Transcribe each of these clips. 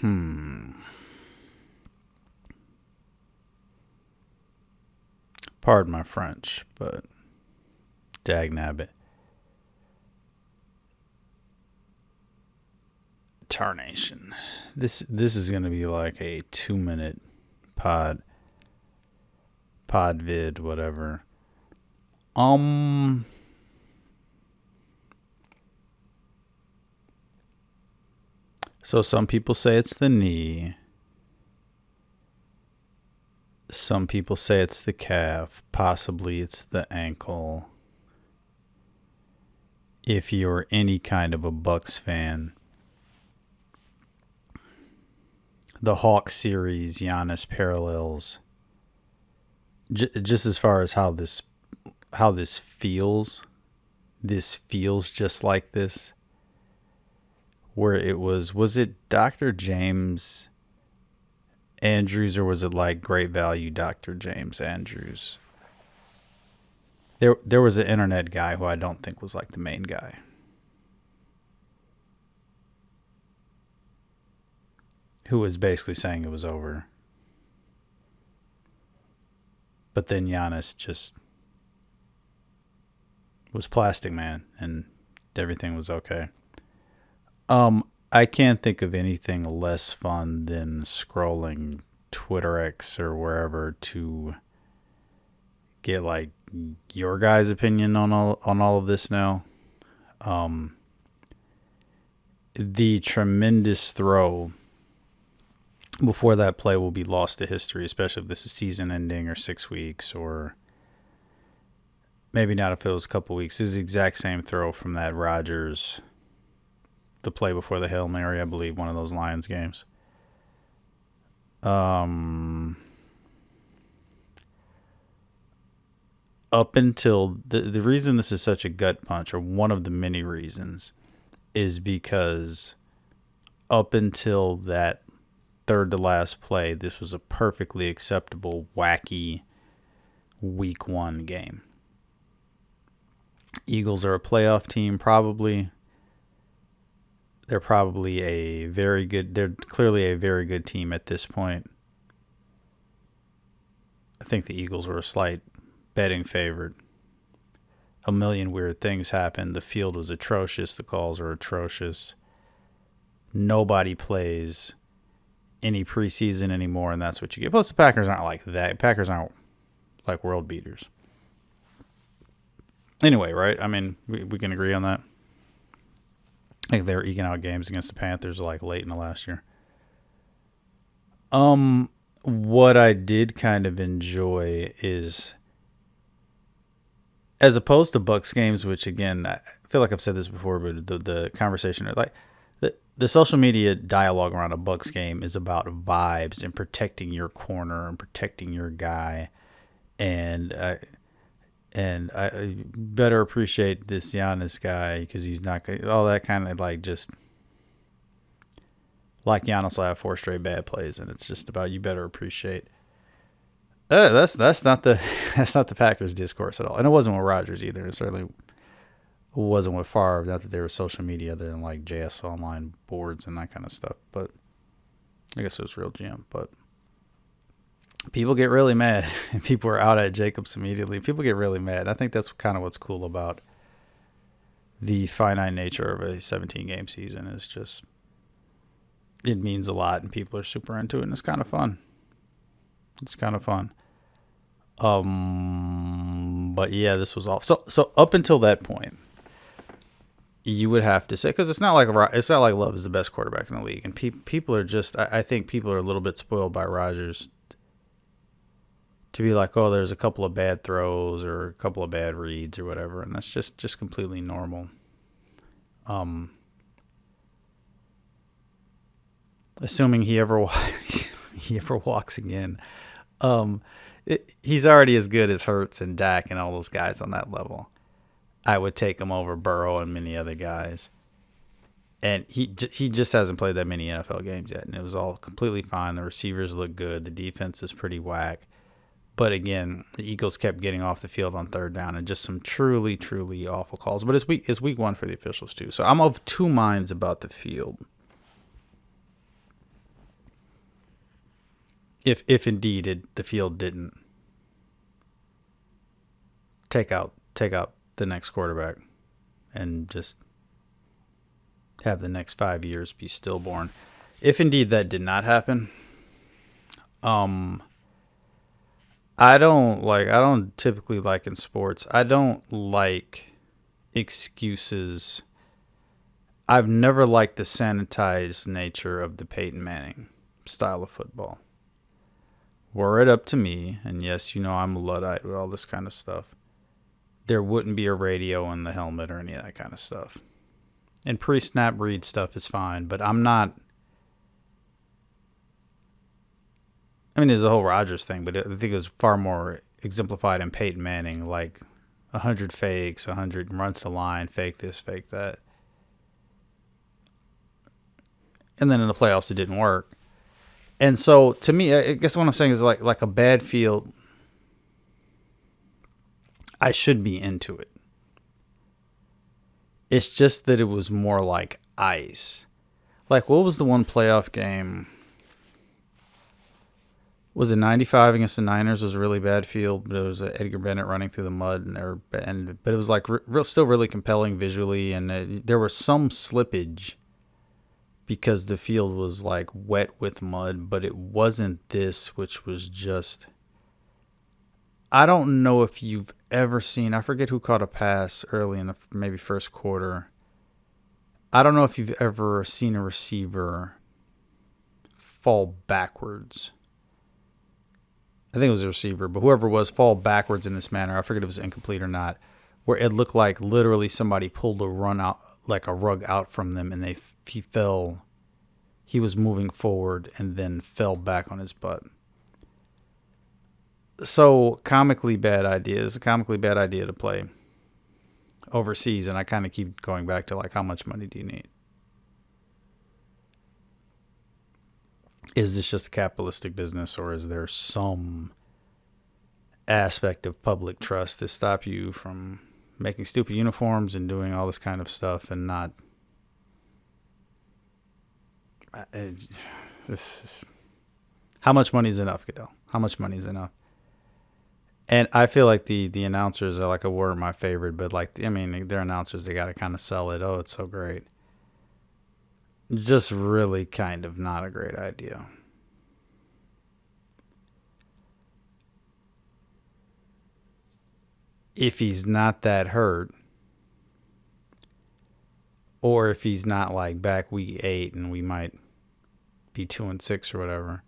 Pardon my French, but dagnabbit. Tarnation. This is gonna be like a 2-minute pod vid, whatever. So some people say it's the knee. Some people say it's the calf. Possibly it's the ankle. If you're any kind of a Bucks fan, the Hawks series, Giannis parallels, just as far as how this feels. This feels just like this. Where it was it Dr. James Andrews, or was it like Great Value Dr. James Andrews? There was an internet guy who I don't think was like the main guy, who was basically saying it was over. But then Giannis just was Plastic Man and everything was okay. I can't think of anything less fun than scrolling Twitter X or wherever to get like your guys' opinion on all of this now. The tremendous throw before that play will be lost to history, especially if this is season ending or 6 weeks, or maybe not if it was a couple weeks. This is the exact same throw from that Rodgers, the play before the Hail Mary, I believe, one of those Lions games. Up until the reason this is such a gut punch, or one of the many reasons, is because up until that third to last play, this was a perfectly acceptable, wacky week 1 game. Eagles are a playoff team, probably. They're probably they're clearly a very good team at this point. I think the Eagles were a slight betting favorite. A million weird things happened. The field was atrocious. The calls are atrocious. Nobody plays any preseason anymore, and that's what you get. Plus, the Packers aren't like that. Packers aren't like world beaters. Anyway, right? I mean, we can agree on that. I think they were eking out games against the Panthers like late in the last year. What I did kind of enjoy is, as opposed to Bucks games, which again, I feel like I've said this before, but the conversation, like the social media dialogue around a Bucks game is about vibes and protecting your corner and protecting your guy, and I better appreciate this Giannis guy because he's not all that kind of like just like Giannis will have 4 straight bad plays, and it's just about you better appreciate. That's not the Packers discourse at all, and it wasn't with Rodgers either. It certainly wasn't with Favre. Not that there was social media other than like JS online boards and that kind of stuff, but I guess it was real GM. But people get really mad, and people are out at Jacobs immediately. People get really mad. I think that's kind of what's cool about the finite nature of a 17-game season. Is just it means a lot, and people are super into it, and it's kind of fun. It's kind of fun. But yeah, this was all. So up until that point, you would have to say, because it's not like Love is the best quarterback in the league, and people are just. I think people are a little bit spoiled by Rodgers to be like, oh, there's a couple of bad throws or a couple of bad reads or whatever, and that's just completely normal. Assuming he ever walks again, he's already as good as Hurts and Dak and all those guys on that level. I would take him over Burrow and many other guys. And he just hasn't played that many NFL games yet, and it was all completely fine. The receivers look good. The defense is pretty whack. But again, the Eagles kept getting off the field on third down and just some truly, truly awful calls. But it's week 1 for the officials too. So I'm of two minds about the field. If indeed the field didn't take out the next quarterback and just have the next 5 years be stillborn. If indeed that did not happen, um, I don't typically like in sports. I don't like excuses. I've never liked the sanitized nature of the Peyton Manning style of football. Were it up to me, and yes, I'm a Luddite with all this kind of stuff, there wouldn't be a radio in the helmet or any of that kind of stuff. And pre-snap read stuff is fine, but I'm not. I mean, there's the whole Rodgers thing, but I think it was far more exemplified in Peyton Manning, like 100 fakes, 100 runs to the line, fake this, fake that. And then in the playoffs, it didn't work. And so, to me, I guess what I'm saying is like a bad field, I should be into it. It's just that it was more like ice. Like, what was the one playoff game? Was it 95 against the Niners? It was a really bad field, but it was Edgar Bennett running through the mud, but it was like still really compelling visually, and there was some slippage because the field was like wet with mud, but it wasn't this, which was just. I don't know if you've ever seen. I forget who caught a pass early in the maybe first quarter. I don't know if you've ever seen a receiver fall backwards. I think it was a receiver, but whoever it was fall backwards in this manner. I forget if it was incomplete or not, where it looked like literally somebody pulled a run out, like a rug out from them, and he fell. He was moving forward and then fell back on his butt. So comically bad idea. It's a comically bad idea to play overseas, and I kind of keep going back to like, how much money do you need? Is this just a capitalistic business, or is there some aspect of public trust that stop you from making stupid uniforms and doing all this kind of stuff and not? How much money is enough, Goodell? How much money is enough? And I feel like the announcers are like were my favorite, but like, I mean, they're announcers. They got to kind of sell it. Oh, it's so great. Just really kind of not a great idea. If he's not that hurt, or if he's not like back week 8 and we might be 2-6 or whatever,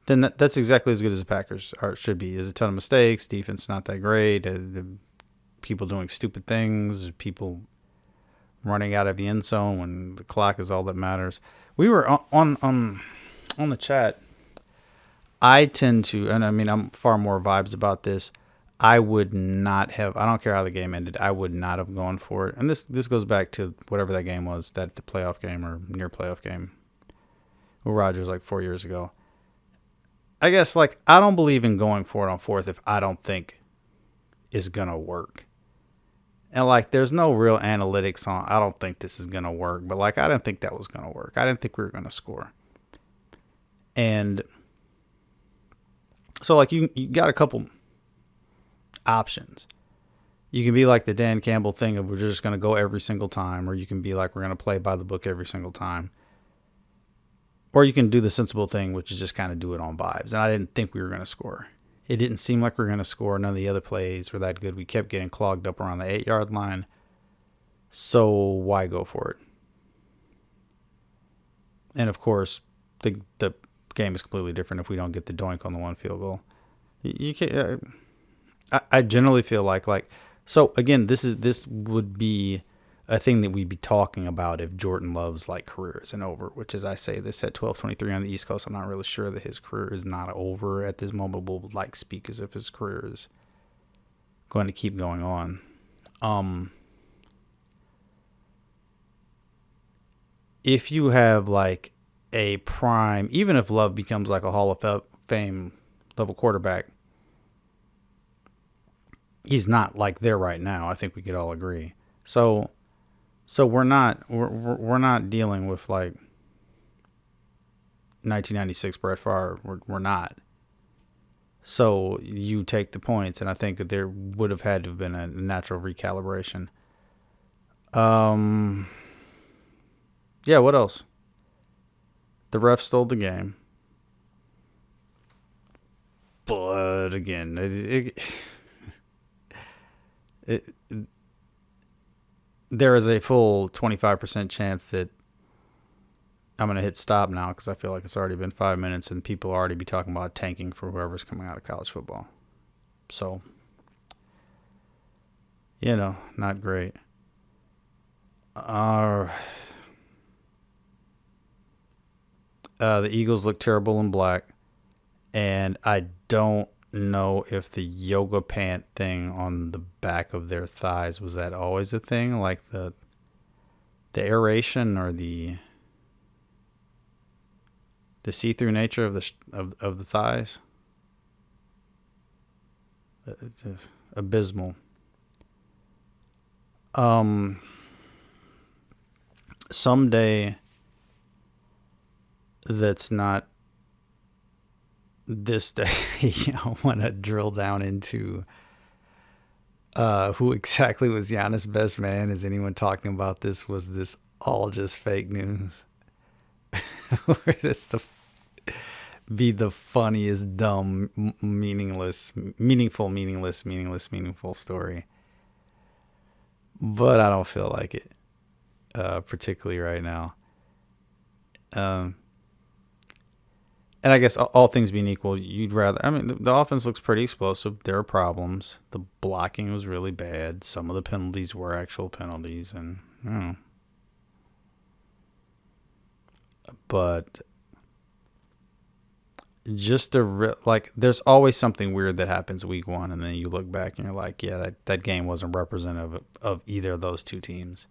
then that's exactly as good as the Packers should be. There's a ton of mistakes. Defense not that great. People doing stupid things. People running out of the end zone when the clock is all that matters. We were on the chat. I tend to, and I mean, I'm far more vibes about this. I would not have. I don't care how the game ended. I would not have gone for it. And this goes back to whatever that game was, that the playoff game or near playoff game with Rodgers like 4 years ago. I guess like I don't believe in going for it on fourth if I don't think it's gonna work. And like, there's no real analytics on, I don't think this is going to work. But like, I didn't think that was going to work. I didn't think we were going to score. And so like, you got a couple options. You can be like the Dan Campbell thing of we're just going to go every single time. Or you can be like, we're going to play by the book every single time. Or you can do the sensible thing, which is just kind of do it on vibes. And I didn't think we were going to score. It didn't seem like we were going to score. None of the other plays were that good. We kept getting clogged up around the 8-yard line. So why go for it? And of course, the game is completely different if we don't get the doink on the one field goal. You can't. I generally feel like so again, this would be a thing that we'd be talking about if Jordan Love's like career isn't over, which is, I say this at 12:23 on the East Coast. I'm not really sure that his career is not over at this moment. We'll like speak as if his career is going to keep going on. If you have like a prime, even if Love becomes like a Hall of Fame level quarterback, he's not like there right now. I think we could all agree. So we're not dealing with like 1996 Brett Favre were not. So you take the points, and I think that there would have had to have been a natural recalibration. Yeah, what else? The ref stole the game. But again, it, there is a full 25% chance that I'm going to hit stop now because I feel like it's already been 5 minutes and people already be talking about tanking for whoever's coming out of college football. So, not great. The Eagles look terrible in black, and I don't know if the yoga pant thing on the back of their thighs was that always a thing, like the aeration or the see-through nature of the thighs. It's just abysmal. Someday that's not this day, I want to drill down into who exactly was Giannis' best man. Is anyone talking about this? Was this all just fake news? Or this be the funniest, dumb, meaningful story? But I don't feel like it, particularly right now. And I guess all things being equal, you'd rather. I mean, the offense looks pretty explosive. There are problems. The blocking was really bad. Some of the penalties were actual penalties, and I don't know. But just like, there's always something weird that happens week one, and then you look back and you're like, yeah, that game wasn't representative of either of those two teams.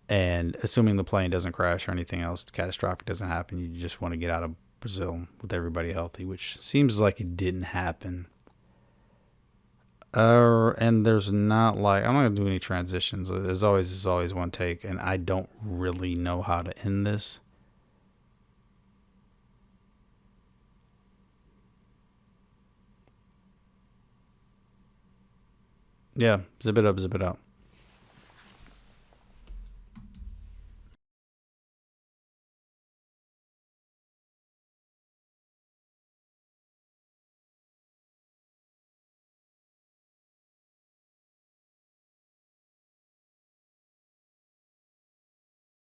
And assuming the plane doesn't crash or anything else catastrophic doesn't happen, you just want to get out of Brazil with everybody healthy, which seems like it didn't happen. And there's not like, I'm not going to do any transitions. There's always one take, and I don't really know how to end this. Yeah, zip it up, zip it out.